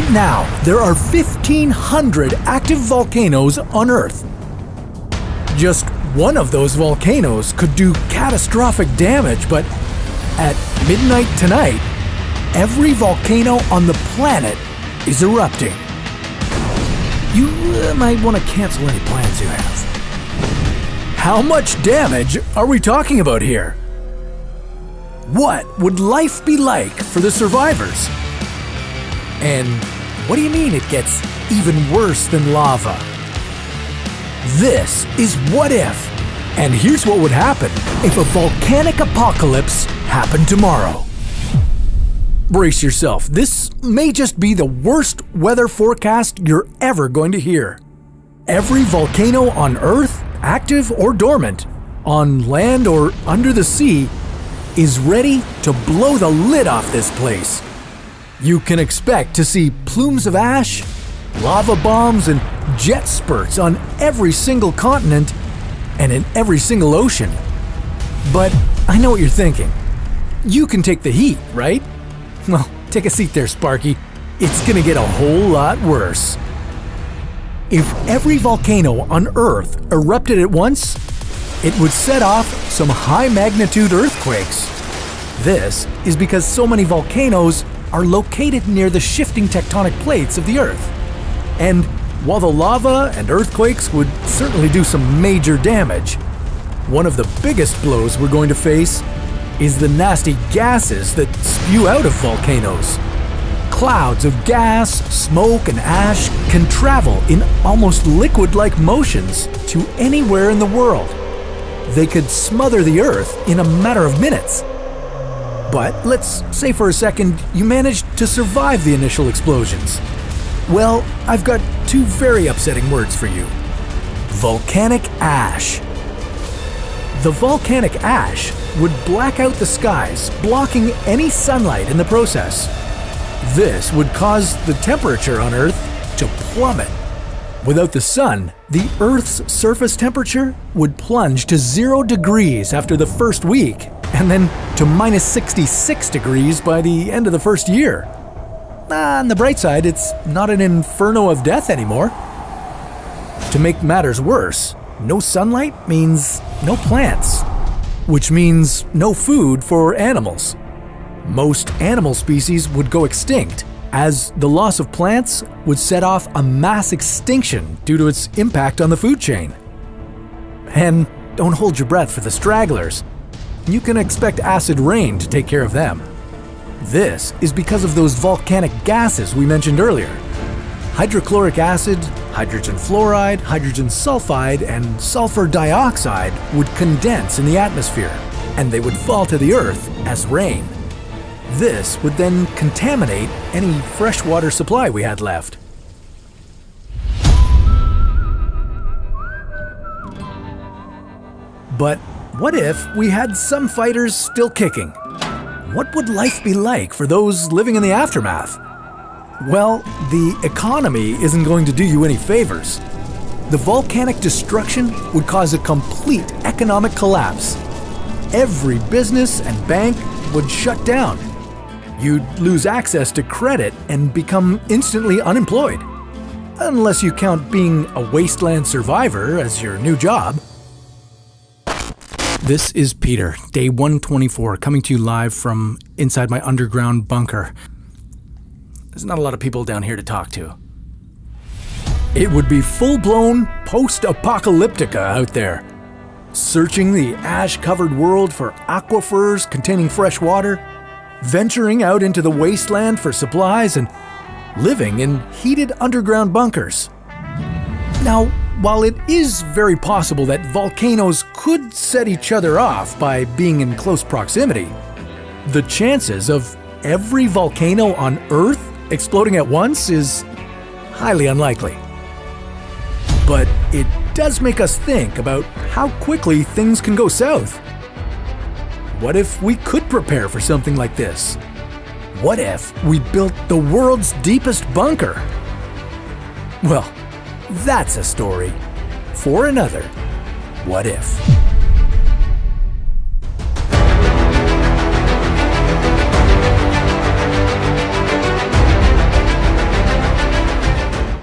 Right now, there are 1,500 active volcanoes on Earth. Just one of those volcanoes could do catastrophic damage, but at midnight tonight, every volcano on the planet is erupting. You might want to cancel any plans you have. How much damage are we talking about here? What would life be like for the survivors? And what do you mean it gets even worse than lava? This is What If, and here's what would happen if a volcanic apocalypse happened tomorrow. Brace yourself, this may just be the worst weather forecast you're ever going to hear. Every volcano on Earth, active or dormant, on land or under the sea, is ready to blow the lid off this place. You can expect to see plumes of ash, lava bombs, and jet spurts on every single continent and in every single ocean. But I know what you're thinking. You can take the heat, right? Well, take a seat there, Sparky. It's gonna get a whole lot worse. If every volcano on Earth erupted at once, it would set off some high-magnitude earthquakes. This is because so many volcanoes are located near the shifting tectonic plates of the Earth. And while the lava and earthquakes would certainly do some major damage, one of the biggest blows we're going to face is the nasty gases that spew out of volcanoes. Clouds of gas, smoke, and ash can travel in almost liquid-like motions to anywhere in the world. They could smother the Earth in a matter of minutes. But let's say for a second you managed to survive the initial explosions. Well, I've got two very upsetting words for you. Volcanic ash. The volcanic ash would black out the skies, blocking any sunlight in the process. This would cause the temperature on Earth to plummet. Without the sun, the Earth's surface temperature would plunge to 0 degrees after the first week, and then to minus 66 degrees by the end of the first year. On the bright side, it's not an inferno of death anymore. To make matters worse, no sunlight means no plants, which means no food for animals. Most animal species would go extinct, as the loss of plants would set off a mass extinction due to its impact on the food chain. And don't hold your breath for the stragglers. You can expect acid rain to take care of them. This is because of those volcanic gases we mentioned earlier. Hydrochloric acid, hydrogen fluoride, hydrogen sulfide, and sulfur dioxide would condense in the atmosphere, and they would fall to the Earth as rain. This would then contaminate any freshwater supply we had left. But what if we had some fighters still kicking? What would life be like for those living in the aftermath? Well, the economy isn't going to do you any favors. The volcanic destruction would cause a complete economic collapse. Every business and bank would shut down. You'd lose access to credit and become instantly unemployed. Unless you count being a wasteland survivor as your new job. This is Peter, day 124, coming to you live from inside my underground bunker. There's not a lot of people down here to talk to. It would be full-blown post-apocalyptica out there. Searching the ash-covered world for aquifers containing fresh water, venturing out into the wasteland for supplies, and living in heated underground bunkers. Now, while it is very possible that volcanoes could set each other off by being in close proximity, the chances of every volcano on Earth exploding at once is highly unlikely. But it does make us think about how quickly things can go south. What if we could prepare for something like this? What if we built the world's deepest bunker? Well, that's a story for another What If.